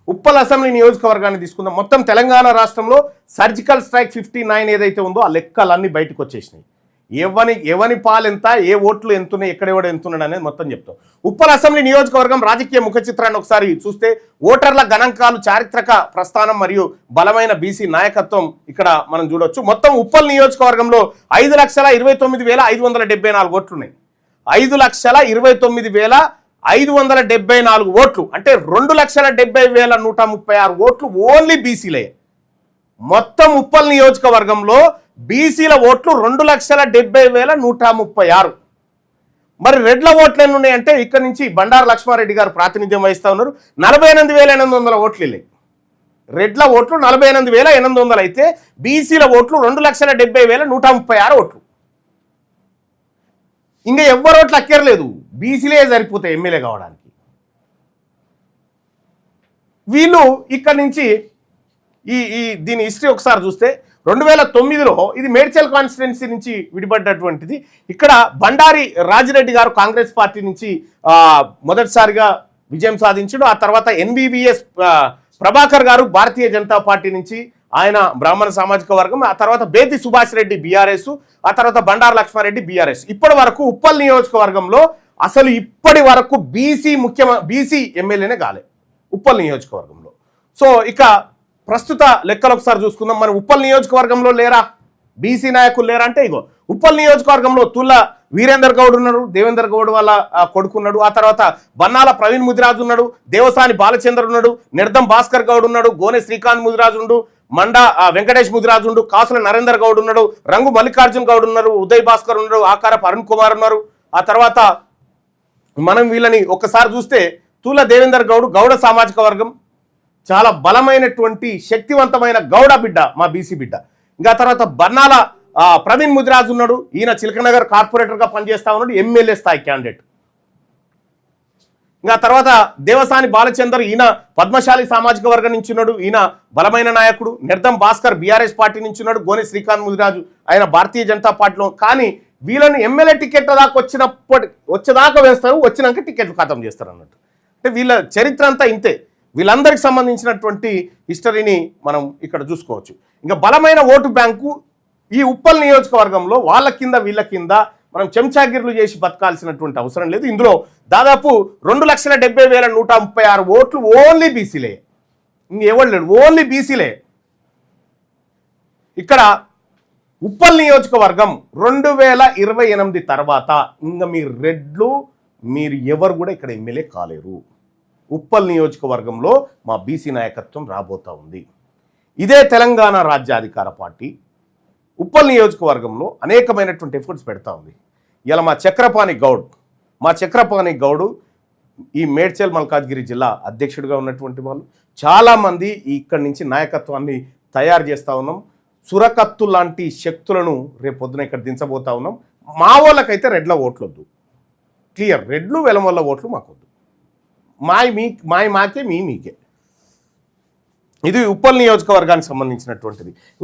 Uppal assembly నియోజకవర్గాన్ని తీసుకుందాం. మొత్తం తెలంగాణ రాష్ట్రంలో సర్జికల్ స్ట్రైక్ 59 ఏదైతే ఉందో ఆ లెక్కలన్నీ బయటకు వచ్చేసినాయి. ఎవని పాలు ఎంత, ఏ ఓట్లు ఎంతున్నాయి, ఎక్కడెవడ ఎంతున్నాడు అనేది మొత్తం చెప్తాం. ఉప్పల్ అసెంబ్లీ నియోజకవర్గం రాజకీయ ముఖ చిత్రాన్ని ఒకసారి చూస్తే ఓటర్ల గణాంకాలు, చారిత్రక ప్రస్థానం మరియు బలమైన బీసీ నాయకత్వం ఇక్కడ మనం చూడొచ్చు. మొత్తం ఉప్పల్ నియోజకవర్గంలో 5,29,574 ఓట్లున్నాయి. 5,29,574 ఓట్లు అంటే 2,70,136 ఓట్లు ఓన్లీ బీసీలే. మొత్తం ఉప్పల్ నియోజకవర్గంలో బీసీల ఓట్లు 2,70,136. మరి రెడ్ల ఓట్లు ఎన్ని ఉన్నాయంటే ఇక్కడ నుంచి బండారు లక్ష్మారెడ్డి గారు ప్రాతినిధ్యం వహిస్తూ ఉన్నారు. 48,800 ఓట్లు వెళ్ళాయి. రెడ్ల ఓట్లు 48,800 అయితే బీసీల ఓట్లు 2,70,136 ఓట్లు. ఇంకా ఎవ్వరు ఓట్లు అక్కర్లేదు, బీసీలే సరిపోతాయి ఎమ్మెల్యే కావడానికి. వీళ్ళు ఇక్కడ నుంచి దీని హిస్టరీ ఒకసారి చూస్తే 2009లో ఇది మేడ్చల్ కాన్స్టిట్యున్సీ నుంచి విడిపడ్డటువంటిది. ఇక్కడ బండారి రాజిరెడ్డి గారు కాంగ్రెస్ పార్టీ నుంచి మొదటిసారిగా విజయం సాధించాడు. ఆ తర్వాత NVVS ప్రభాకర్ గారు భారతీయ జనతా పార్టీ నుంచి, ఆయన బ్రాహ్మణ సామాజిక వర్గం. ఆ తర్వాత బేతి సుభాష్ రెడ్డి BRS, ఆ తర్వాత బండారు లక్ష్మారెడ్డి BRS. ఇప్పటి వరకు ఉప్పల్ నియోజకవర్గంలో అసలు ఇప్పటి వరకు బీసీ ఎమ్మెల్యేనే కాలే ఉప్పల్ నియోజకవర్గంలో. సో ఇక ప్రస్తుత లెక్కలు ఒకసారి చూసుకుందాం. మరి ఉప్పల్ నియోజకవర్గంలో లేరా బీసీ నాయకులు లేరా అంటే ఇగో ఉప్పల్ నియోజకవర్గంలో తుల్ల వీరేందర్ గౌడ్ ఉన్నాడు, దేవేందర్ గౌడ్ వాళ్ళ కొడుకున్నాడు. ఆ తర్వాత బన్నాల ప్రవీణ్ ముదిరాజు ఉన్నాడు, దేవసాని బాలచంద్ర ఉన్నాడు, నిర్దం భాస్కర్ గౌడ్ ఉన్నాడు, గోనె శ్రీకాంత్ ముదిరాజు ఉండు, మండా వెంకటేష్ ముదిరాజు ఉండు, కాసుల నరేందర్ గౌడ్ ఉన్నాడు, రంగు మల్లికార్జున్ గౌడ్ ఉన్నారు, ఉదయ్ భాస్కర్ ఉన్నాడు, ఆకారపు అరుణ్ కుమార్ ఉన్నారు. ఆ తర్వాత మనం వీళ్ళని ఒక్కసారి చూస్తే తుల్ల దేవేందర్ గౌడ్ గౌడ సామాజిక వర్గం, చాలా బలమైనటువంటి శక్తివంతమైన గౌడ బిడ్డ, మా బీసీ బిడ్డ. ఇంకా తర్వాత బన్నాల ప్రవీణ్ ముదిరాజు ఉన్నాడు, ఈయన చిలకనగర్ కార్పొరేటర్గా పనిచేస్తా ఉన్నాడు, ఎమ్మెల్యే స్థాయి క్యాండిడేట్. ఇంకా తర్వాత దేవసాని బాలచందర్, ఈయన పద్మశాలి సామాజిక వర్గం నుంచి ఉన్నాడు, ఈయన బలమైన నాయకుడు. నిర్దం భాస్కర్ BRS పార్టీ నుంచి ఉన్నాడు, గోనె శ్రీకాంత్ ముదిరాజు ఆయన భారతీయ జనతా పార్టీలో. కానీ వీళ్ళని ఎమ్మెల్యే టికెట్ల దాకా వచ్చేదాకా వేస్తారు, వచ్చినాక టికెట్లు ఖతం చేస్తారు అన్నట్టు. అంటే వీళ్ళ చరిత్ర అంతా ఇంతే. వీళ్ళందరికి సంబంధించినటువంటి హిస్టరీని మనం ఇక్కడ చూసుకోవచ్చు. ఇంకా బలమైన ఓటు బ్యాంకు ఈ ఉప్పల్ నియోజకవర్గంలో వాళ్ళ కింద వీళ్ళ కింద మనం చెంచాగిర్లు చేసి బతకాల్సినటువంటి అవసరం లేదు. ఇందులో దాదాపు 2,70,136 ఓట్లు ఓన్లీ బీసీలే, ఇంకెవరు లేడు, ఓన్లీ బీసీలే. ఇక్కడ ఉప్పల్ నియోజకవర్గం 2028 తర్వాత ఇంకా మీ రెడ్లు మీరు ఎవరు కూడా ఇక్కడ ఎమ్మెల్యే కాలేరు. ఉప్పల్ నియోజకవర్గంలో మా బీసీ నాయకత్వం రాబోతా ఉంది. ఇదే తెలంగాణ రాజ్యాధికార పార్టీ ఉప్పల్ నియోజకవర్గంలో అనేకమైనటువంటి ఎఫర్ట్స్ పెడతా ఉంది. ఇలా మా చక్రపాణి గౌడు ఈ మేడ్చల్ మల్కాజ్గిరి జిల్లా అధ్యక్షుడిగా ఉన్నటువంటి వాళ్ళు. చాలామంది ఇక్కడి నుంచి నాయకత్వాన్ని తయారు చేస్తూ ఉన్నాం. సురకత్తు లాంటి శక్తులను రేపొద్దున ఇక్కడ దించబోతా ఉన్నాం. మా వాళ్ళకైతే రెడ్ల ఓట్లు వద్దు, క్లియర్. రెడ్లు వెలమల్ల ఓట్లు మాకొద్దు, మాకే మీకే. ఇది ఉప్పల్ నియోజకవర్గానికి సంబంధించినటువంటిది.